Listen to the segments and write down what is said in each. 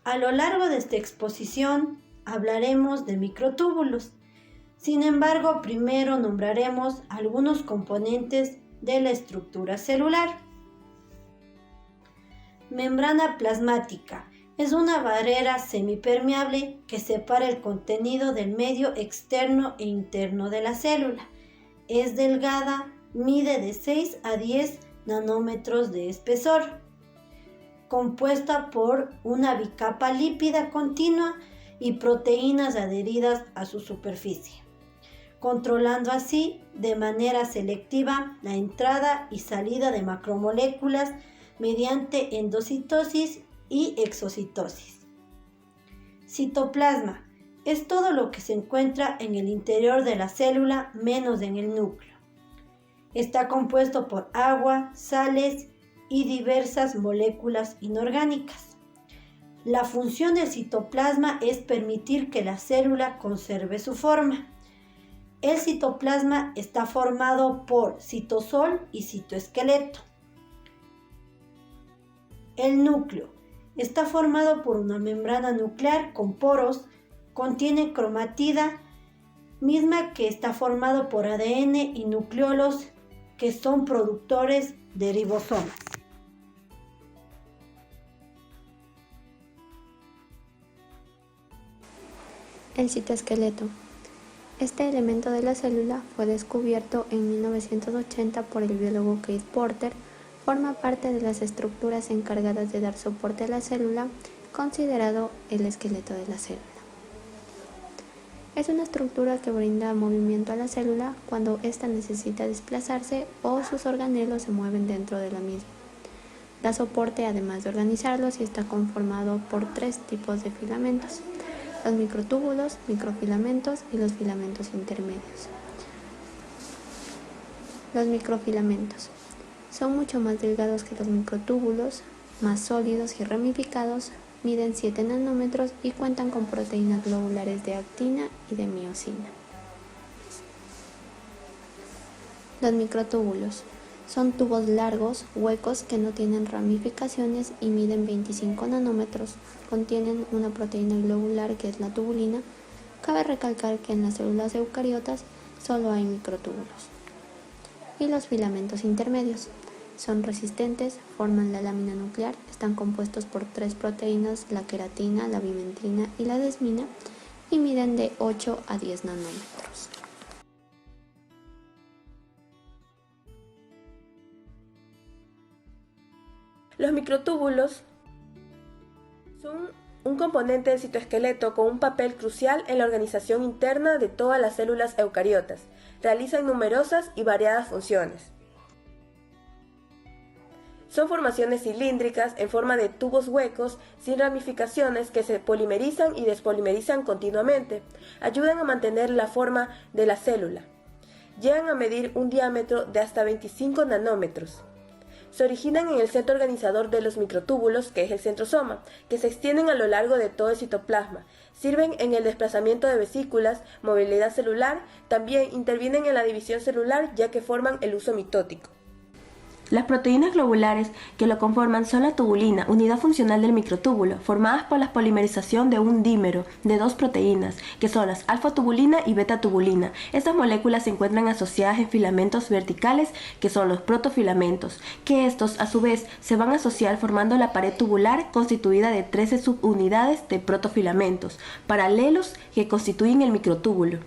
A lo largo de esta exposición hablaremos de microtúbulos. Sin embargo, primero nombraremos algunos componentes de la estructura celular. Membrana plasmática. Es una barrera semipermeable que separa el contenido del medio externo e interno de la célula. Es delgada, mide de 6 a 10 nanómetros de espesor, compuesta por una bicapa lípida continua y proteínas adheridas a su superficie, controlando así de manera selectiva la entrada y salida de macromoléculas mediante endocitosis y exocitosis. Citoplasma es todo lo que se encuentra en el interior de la célula menos en el núcleo. Está compuesto por agua, sales y diversas moléculas inorgánicas. La función del citoplasma es permitir que la célula conserve su forma. El citoplasma está formado por citosol y citoesqueleto. El núcleo está formado por una membrana nuclear con poros, contiene cromatida, misma que está formado por ADN y nucleolos que son productores de ribosomas. El citoesqueleto. Este elemento de la célula fue descubierto en 1980 por el biólogo Keith Porter. Forma parte de las estructuras encargadas de dar soporte a la célula, considerado el esqueleto de la célula. Es una estructura que brinda movimiento a la célula cuando ésta necesita desplazarse o sus organelos se mueven dentro de la misma. Da soporte además de organizarlos y está conformado por 3 tipos de filamentos: los microtúbulos, microfilamentos y los filamentos intermedios. Los microfilamentos son mucho más delgados que los microtúbulos, más sólidos y ramificados, miden 7 nanómetros y cuentan con proteínas globulares de actina y de miosina. Los microtúbulos son tubos largos, huecos que no tienen ramificaciones y miden 25 nanómetros. Contienen una proteína globular que es la tubulina. Cabe recalcar que en las células eucariotas solo hay microtúbulos. Y los filamentos intermedios son resistentes, forman la lámina nuclear, están compuestos por 3 proteínas, la queratina, la bimentrina y la desmina, y miden de 8 a 10 nanómetros. Los microtúbulos son un componente del citoesqueleto con un papel crucial en la organización interna de todas las células eucariotas. Realizan numerosas y variadas funciones. Son formaciones cilíndricas en forma de tubos huecos sin ramificaciones que se polimerizan y despolimerizan continuamente. Ayudan a mantener la forma de la célula. Llegan a medir un diámetro de hasta 25 nanómetros. Se originan en el centro organizador de los microtúbulos, que es el centrosoma, que se extienden a lo largo de todo el citoplasma. Sirven en el desplazamiento de vesículas, movilidad celular, también intervienen en la división celular ya que forman el uso mitótico. Las proteínas globulares que lo conforman son la tubulina, unidad funcional del microtúbulo, formadas por la polimerización de un dímero de 2 proteínas, que son las alfa-tubulina y beta-tubulina. Estas moléculas se encuentran asociadas en filamentos verticales, que son los protofilamentos, que estos a su vez se van a asociar formando la pared tubular constituida de 13 subunidades de protofilamentos, paralelos que constituyen el microtúbulo.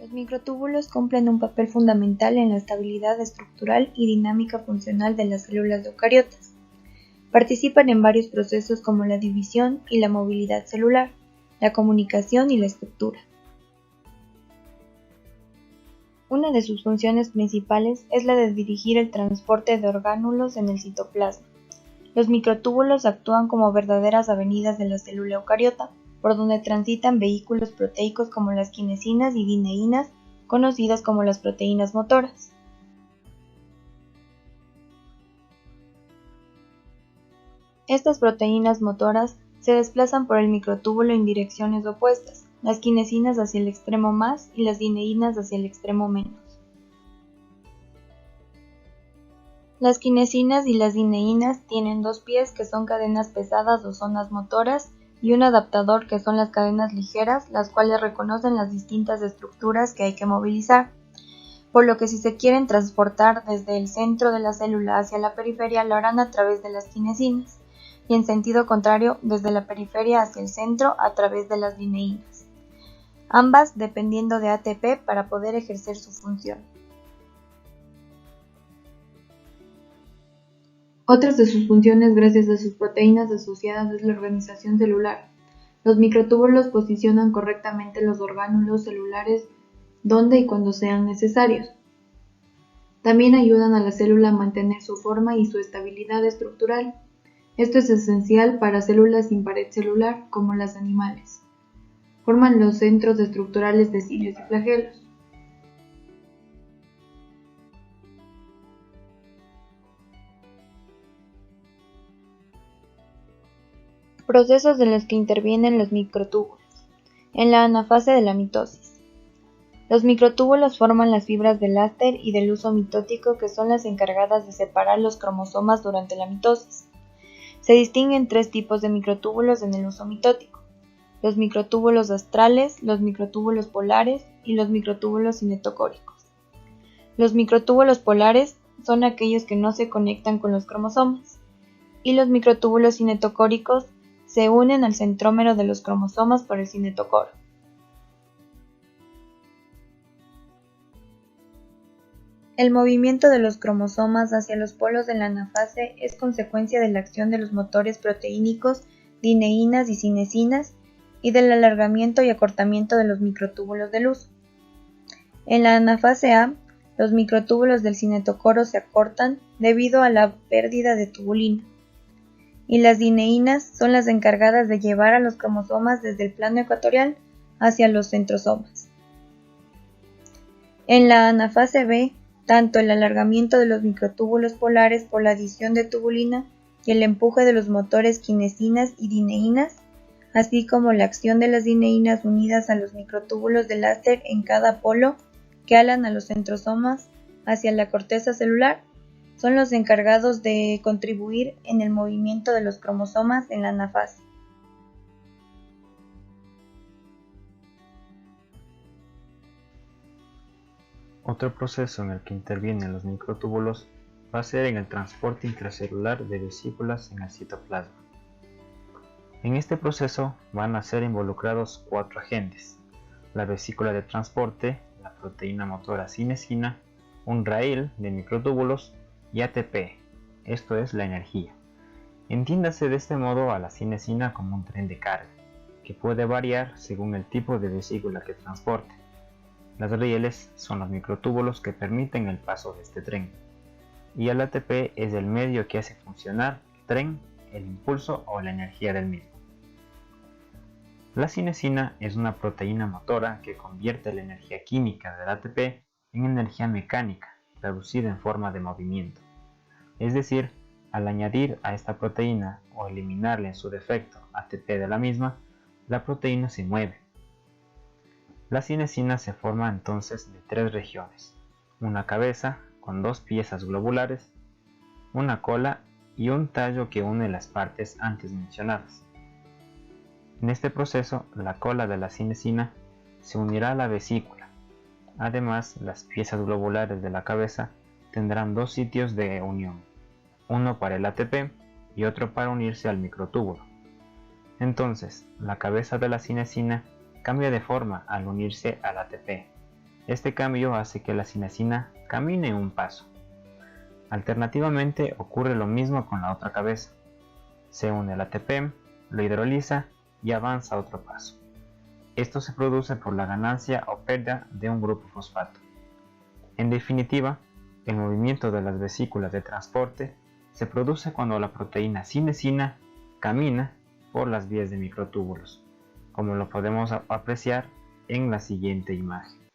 Los microtúbulos cumplen un papel fundamental en la estabilidad estructural y dinámica funcional de las células eucariotas. Participan en varios procesos como la división y la movilidad celular, la comunicación y la estructura. Una de sus funciones principales es la de dirigir el transporte de orgánulos en el citoplasma. Los microtúbulos actúan como verdaderas avenidas de la célula eucariota, por donde transitan vehículos proteicos como las quinesinas y dineínas, conocidas como las proteínas motoras. Estas proteínas motoras se desplazan por el microtúbulo en direcciones opuestas, las quinesinas hacia el extremo más y las dineínas hacia el extremo menos. Las quinesinas y las dineínas tienen dos pies que son cadenas pesadas o zonas motoras y un adaptador que son las cadenas ligeras, las cuales reconocen las distintas estructuras que hay que movilizar. Por lo que si se quieren transportar desde el centro de la célula hacia la periferia, lo harán a través de las quinesinas, y en sentido contrario, desde la periferia hacia el centro a través de las dineínas, ambas dependiendo de ATP para poder ejercer su función. Otras de sus funciones gracias a sus proteínas asociadas es la organización celular. Los microtúbulos posicionan correctamente los orgánulos celulares donde y cuando sean necesarios. También ayudan a la célula a mantener su forma y su estabilidad estructural. Esto es esencial para células sin pared celular, como las animales. Forman los centros estructurales de cilios y flagelos. Procesos en los que intervienen los microtúbulos. En la anafase de la mitosis. Los microtúbulos forman las fibras del áster y del huso mitótico, que son las encargadas de separar los cromosomas durante la mitosis. Se distinguen tres tipos de microtúbulos en el huso mitótico: los microtúbulos astrales, los microtúbulos polares y los microtúbulos cinetocóricos. Los microtúbulos polares son aquellos que no se conectan con los cromosomas, y los microtúbulos cinetocóricos se unen al centrómero de los cromosomas por el cinetocoro. El movimiento de los cromosomas hacia los polos de la anafase es consecuencia de la acción de los motores proteínicos, dineínas y cinesinas, y del alargamiento y acortamiento de los microtúbulos del huso. En la anafase A, los microtúbulos del cinetocoro se acortan debido a la pérdida de tubulina, y las dineínas son las encargadas de llevar a los cromosomas desde el plano ecuatorial hacia los centrosomas. En la anafase B, tanto el alargamiento de los microtúbulos polares por la adición de tubulina y el empuje de los motores quinesinas y dineínas, así como la acción de las dineínas unidas a los microtúbulos del áster en cada polo que alan a los centrosomas hacia la corteza celular, son los encargados de contribuir en el movimiento de los cromosomas en la anafase. Otro proceso en el que intervienen los microtúbulos va a ser en el transporte intracelular de vesículas en el citoplasma. En este proceso van a ser involucrados cuatro agentes: la vesícula de transporte, la proteína motora cinesina, un raíl de microtúbulos y ATP, esto es la energía. Entiéndase de este modo a la cinesina como un tren de carga, que puede variar según el tipo de vesícula que transporte. Las rieles son los microtúbulos que permiten el paso de este tren, y el ATP es el medio que hace funcionar el tren, el impulso o la energía del mismo. La cinesina es una proteína motora que convierte la energía química del ATP en energía mecánica, traducida en forma de movimiento. Es decir, al añadir a esta proteína o eliminarle en su defecto ATP de la misma, la proteína se mueve. La cinesina se forma entonces de tres regiones: una cabeza con dos piezas globulares, una cola y un tallo que une las partes antes mencionadas. En este proceso, la cola de la cinesina se unirá a la vesícula. Además, las piezas globulares de la cabeza tendrán dos sitios de unión, uno para el ATP y otro para unirse al microtúbulo. Entonces, la cabeza de la cinesina cambia de forma al unirse al ATP. Este cambio hace que la cinesina camine un paso. Alternativamente ocurre lo mismo con la otra cabeza. Se une el ATP, lo hidroliza y avanza otro paso. Esto se produce por la ganancia o pérdida de un grupo fosfato. En definitiva, el movimiento de las vesículas de transporte se produce cuando la proteína cinesina camina por las vías de microtúbulos, como lo podemos apreciar en la siguiente imagen.